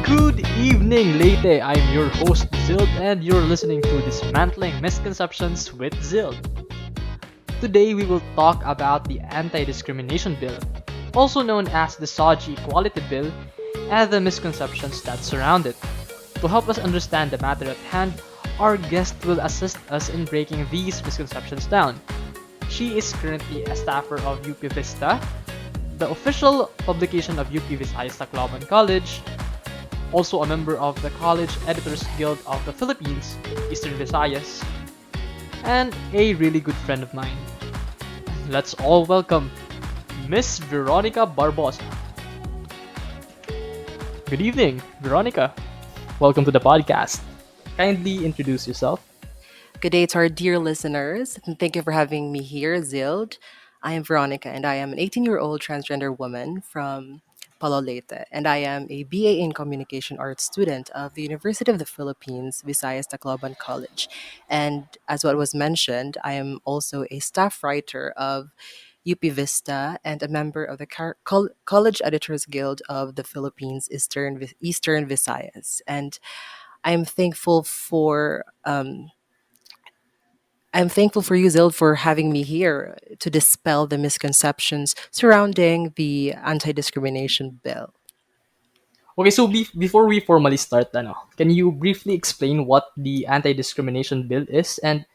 Good evening, Leyte. I'm your host, Zild, and you're listening to Dismantling Misconceptions with Zild. Today, we will talk about the Anti-Discrimination Bill, also known as the SOGIE Equality Bill, and the misconceptions that surround it. To help us understand the matter at hand, our guest will assist us in breaking these misconceptions down. She is currently a staffer of UP Vista, the official publication of UP Visayas Tacloban College, also a member of the College Editors Guild of the Philippines, Eastern Visayas, and a really good friend of mine. Let's all welcome Miss Veronika Barbosa. Good evening, Veronika. Welcome to the podcast. Kindly introduce yourself. Good day to our dear listeners, and thank you for having me here, Zild. I am Veronica, and I am an 18-year-old transgender woman from Palolete, and I am a BA in Communication Arts student of the University of the Philippines, Visayas Tacloban College. And as what was mentioned, I am also a staff writer of UP Vista and a member of the College Editors Guild of the Philippines, Eastern Visayas. And I'm thankful for I'm thankful for you, Zild, for having me here to dispel the misconceptions surrounding the anti-discrimination bill. Okay, so before we formally start, can you briefly explain what the Anti-Discrimination Bill is, and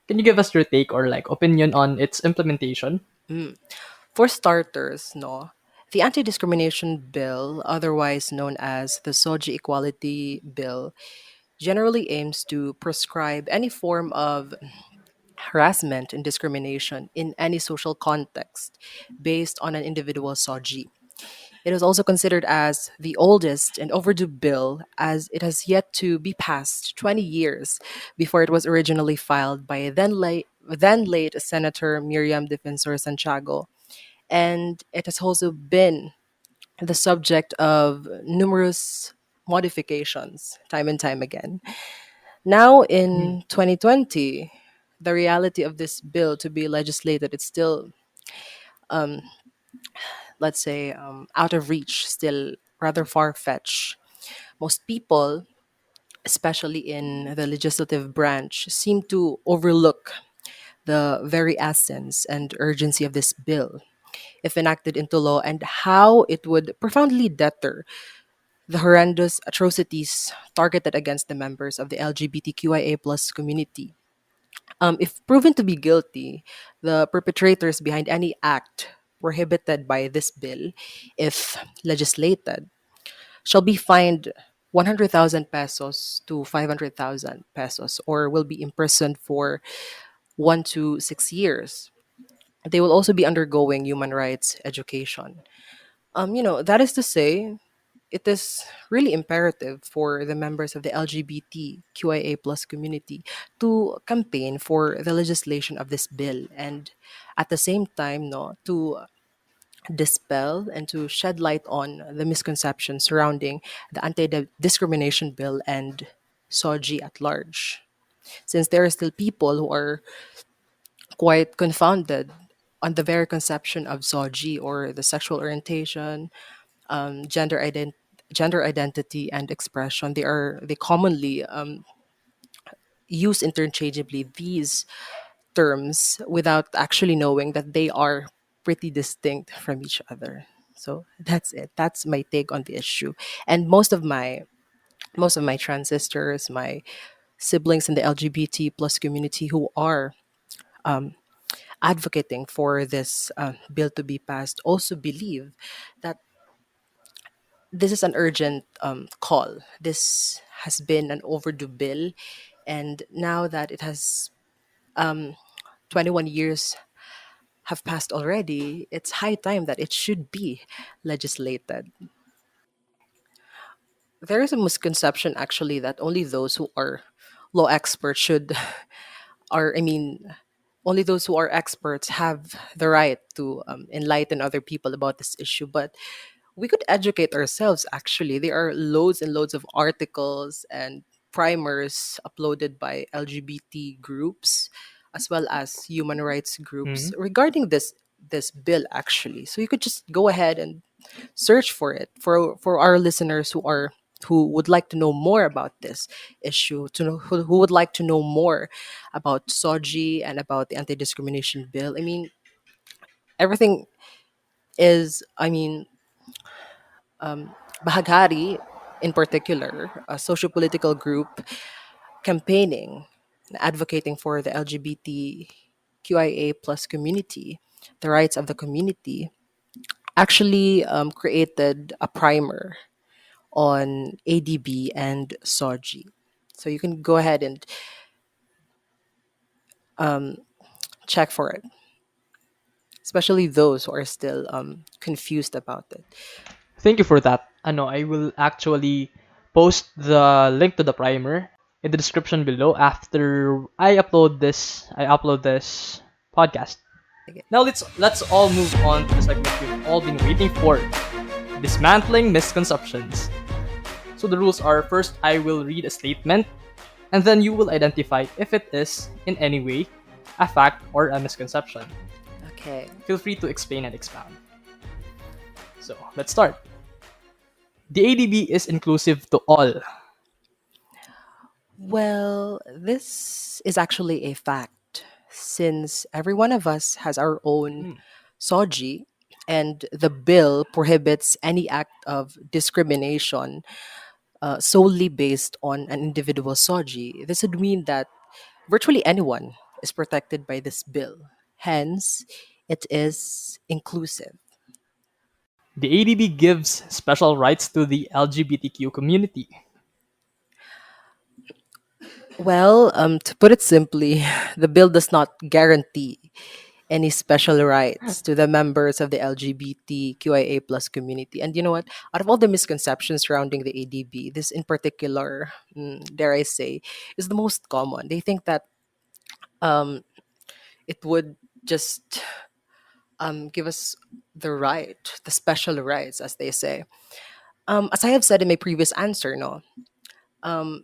can you give us your take or opinion on its implementation? Mm. For starters, no, the anti-discrimination bill, otherwise known as the SOGIE Equality Bill, generally aims to prescribe any form of harassment and discrimination in any social context based on an individual's SOGIE. It is also considered as the oldest and overdue bill, as it has yet to be passed 20 years before it was originally filed by then late Senator Miriam Defensor Santiago. And it has also been the subject of numerous modifications time and time again. Now Mm. in 2020, the reality of this bill to be legislated, it's still, um, let's say, out of reach, still rather far fetched. Most people, especially in the legislative branch, seem to overlook the very essence and urgency of this bill if enacted into law and how it would profoundly deter the horrendous atrocities targeted against the members of the LGBTQIA plus community. If proven to be guilty, the perpetrators behind any act prohibited by this bill, if legislated, shall be fined 100,000 pesos to 500,000 pesos or will be imprisoned for 1 to 6 years. They will also be undergoing human rights education. That is to say, it is really imperative for the members of the LGBTQIA plus community to campaign for the legislation of this bill and at the same time no to dispel and to shed light on the misconceptions surrounding the anti-discrimination bill and SOGI at large. Since there are still people who are quite confounded on the very conception of SOGI or the sexual orientation, um, gender ident- gender identity and expression. They commonly use interchangeably these terms without actually knowing that they are pretty distinct from each other. So that's it. That's my take on the issue. And most of my transistors, my siblings in the LGBT plus community who are advocating for this bill to be passed also believe that this is an urgent call. This has been an overdue bill, and now that it has 21 years have passed already, it's high time that it should be legislated. There is a misconception actually that only those who are law experts should, or I mean, only those who are experts have the right to enlighten other people about this issue. But we could educate ourselves actually. There are loads and loads of articles and primers uploaded by LGBT groups as well as human rights groups Mhm. regarding this bill actually. So you could just go ahead and search for it for our listeners who are who would like to know more about this issue, who would like to know more about SOGI and about the anti-discrimination bill. I mean, everything is, I mean, Bahagari in particular, a socio-political group campaigning, advocating for the LGBTQIA plus community, the rights of the community, actually created a primer on ADB and SOGI. So you can go ahead and check for it, especially those who are still confused about it. Thank you for that. I will actually post the link to the primer in the description below after I upload this podcast. Now let's all move on to the segment we've all been waiting for. Dismantling misconceptions. So the rules are, first I will read a statement and then you will identify if it is in any way a fact or a misconception. Okay. Feel free to explain and expound. So let's start. The ADB is inclusive to all. Well, this is actually a fact since every one of us has our own Hmm. SOGI, and the bill prohibits any act of discrimination solely based on an individual SOGI. This would mean that virtually anyone is protected by this bill. Hence, it is inclusive. The ADB gives special rights to the LGBTQ community. Well, to put it simply, the bill does not guarantee any special rights to the members of the LGBTQIA plus community. And you know what? Out of all the misconceptions surrounding the ADB, this in particular, dare I say, is the most common. They think that um, it would just give us the right, the special rights, as they say. As I have said in my previous answer, no,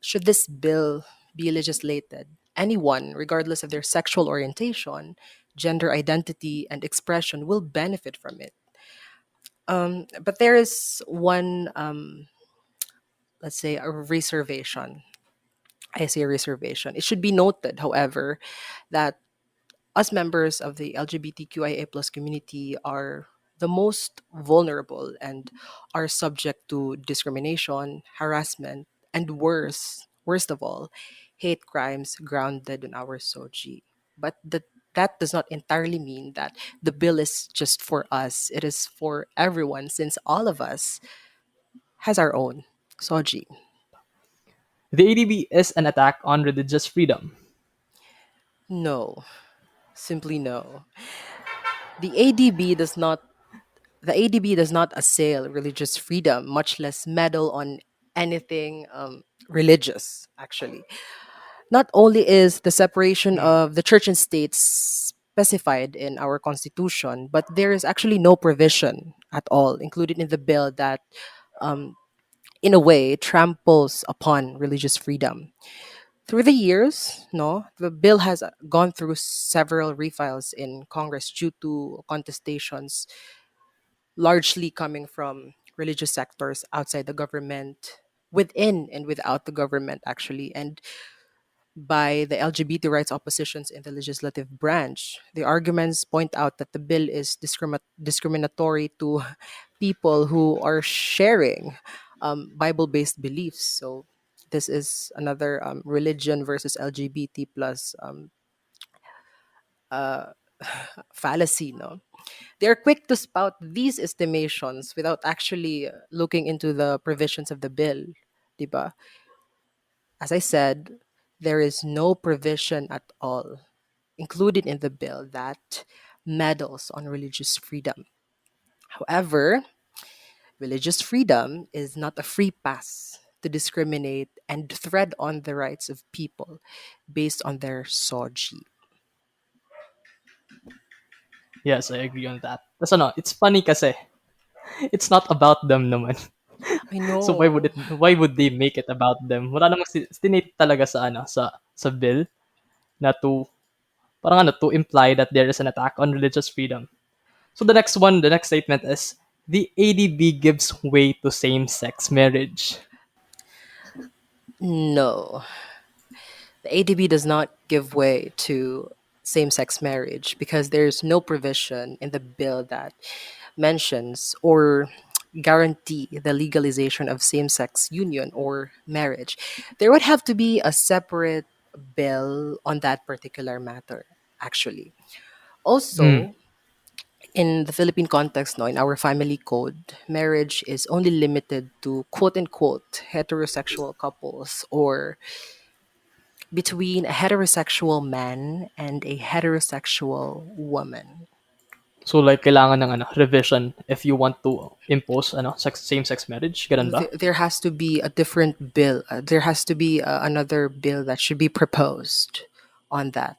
should this bill be legislated, anyone, regardless of their sexual orientation, gender identity, and expression, will benefit from it. But there is one, let's say, a reservation. I say reservation. It should be noted, however, that us members of the LGBTQIA plus community are the most vulnerable and are subject to discrimination, harassment, and worst of all, hate crimes grounded in our SOGI. But that does not entirely mean that the bill is just for us. It is for everyone since all of us has our own SOGI. The ADB is an attack on religious freedom. No, simply no. The ADB does not the ADB does not assail religious freedom, much less meddle on anything religious, actually. Not only is the separation Hmm. of the church and state specified in our constitution, but there is actually no provision at all included in the bill that, in a way, tramples upon religious freedom. Through the years, no, the bill has gone through several refiles in Congress due to contestations largely coming from religious sectors outside the government, within and without the government, actually, and by the LGBT rights oppositions in the legislative branch. The arguments point out that the bill is discriminatory to people who are sharing Bible based beliefs. So, this is another religion versus LGBT plus fallacy, no? They are quick to spout these estimations without actually looking into the provisions of the bill, diba? As I said, there is no provision at all included in the bill that meddles on religious freedom. However, religious freedom is not a free pass to discriminate and tread on the rights of people based on their SOGI. Yes, I agree on that. That's it's funny kasi it's not about them naman. I So know. why would they make it about them? Wala namang stinate talaga sa bill na to imply that there is an attack on religious freedom. So the next statement is the ADB gives way to same-sex marriage. No, the ADB does not give way to same sex marriage because there's no provision in the bill that mentions or guarantee the legalization of same sex union or marriage. There would have to be a separate bill on that particular matter, actually. Mm. Also, in the Philippine context, no, in our family code, marriage is only limited to quote unquote heterosexual couples or between a heterosexual man and a heterosexual woman. So like kailangan ng revision if you want to impose same-sex marriage, ganun ba? There has to be a different bill. There has to be another bill that should be proposed on that.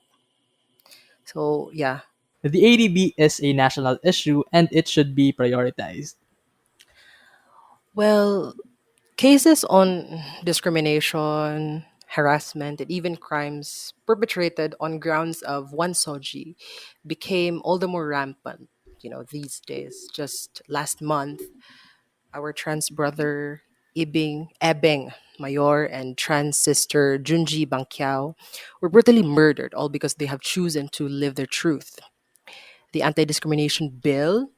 So, yeah. The ADB is a national issue and it should be prioritized. Well, cases on discrimination, harassment, and even crimes perpetrated on grounds of one SOGI became all the more rampant, these days. Just last month, our trans brother Ebeng Mayor and trans sister Junji Bangkiao were brutally murdered, all because they have chosen to live their truth. The anti-discrimination bill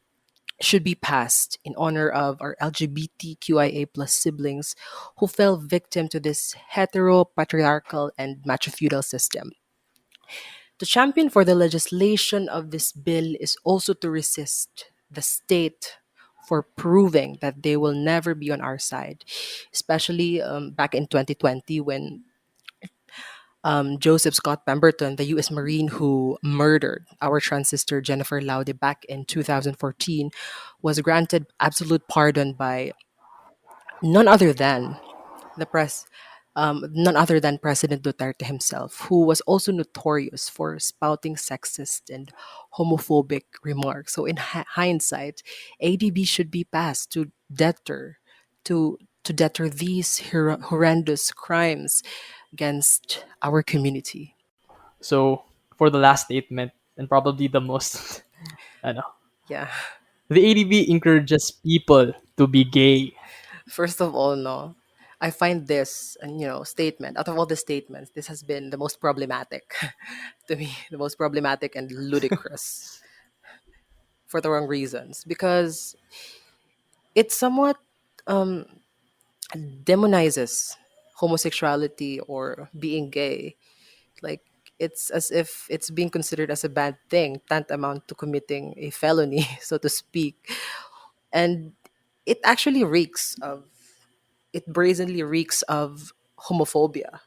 should be passed in honor of our LGBTQIA plus siblings who fell victim to this hetero-patriarchal and macho-feudal system. To champion for the legislation of this bill is also to resist the state for proving that they will never be on our side, especially back in 2020 when Joseph Scott Pemberton, the U.S. Marine who murdered our trans sister Jennifer Laude back in 2014, was granted absolute pardon by none other than the press, none other than President Duterte himself, who was also notorious for spouting sexist and homophobic remarks. So, in hindsight, ADB should be passed to deter these horrendous crimes against our community. So for the last statement and probably the most ano, Yeah. the ADB encourages people to be gay. First of all, no, I find this, statement out of all the statements, this has been the most problematic to me, the most problematic and ludicrous for the wrong reasons because it somewhat um, demonizes homosexuality or being gay. Like it's as if it's being considered as a bad thing, tantamount to committing a felony, so to speak. And it actually reeks of it brazenly reeks of homophobia.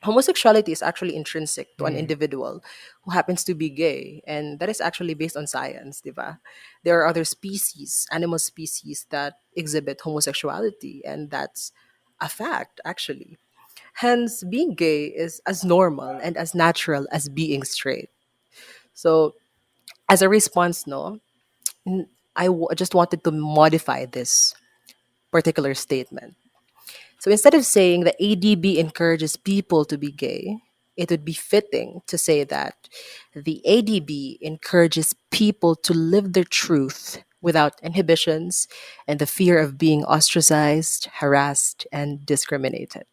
Homosexuality is actually intrinsic to an Mm. individual who happens to be gay, and that is actually based on science, diba? There are other species, animal species, that exhibit homosexuality, and that's a fact, actually. Hence, being gay is as normal and as natural as being straight. So, as a response, no, just wanted to modify this particular statement. So instead of saying that ADB encourages people to be gay, it would be fitting to say that the ADB encourages people to live their truth without inhibitions and the fear of being ostracized, harassed, and discriminated.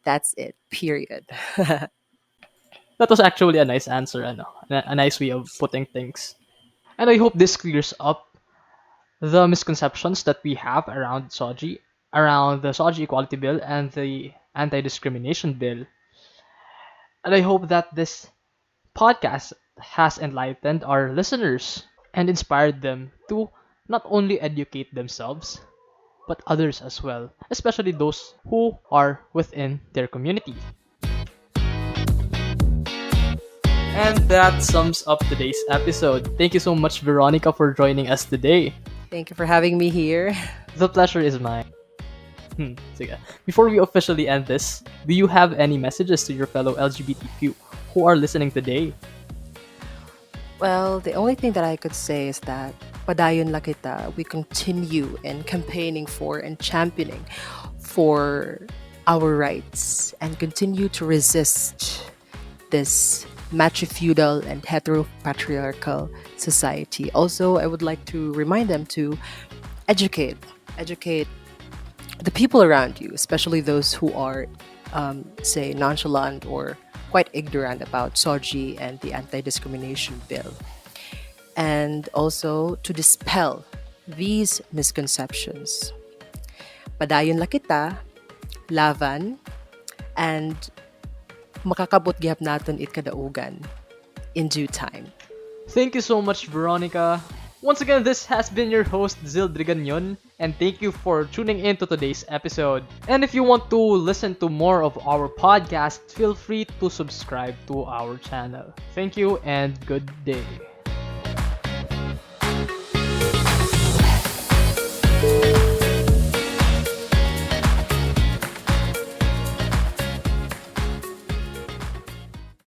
That's it, period. That was actually a nice answer, a nice way of putting things. And I hope this clears up the misconceptions that we have around SOGI, around the SOGIE Equality Bill and the Anti-Discrimination Bill. And I hope that this podcast has enlightened our listeners and inspired them to not only educate themselves, but others as well, especially those who are within their community. And that sums up today's episode. Thank you so much, Veronica, for joining us today. Thank you for having me here. The pleasure is mine. Sige. Before we officially end this, do you have any messages to your fellow LGBTQ who are listening today? Well, the only thing that I could say is that padayon la kita, we continue in campaigning for and championing for our rights and continue to resist this macho-feudal and heteropatriarchal society. Also, I would like to remind them to educate the people around you, especially those who are say, nonchalant or quite ignorant about SOGIE and the Anti-Discrimination Bill, and also to dispel these misconceptions. Padayon la kita, lavan, and makakabot gihap naton it kadaugan in due time. Thank you so much, Veronica. Once again, this has been your host, Zild, and thank you for tuning in to today's episode. And if you want to listen to more of our podcast, feel free to subscribe to our channel. Thank you and good day.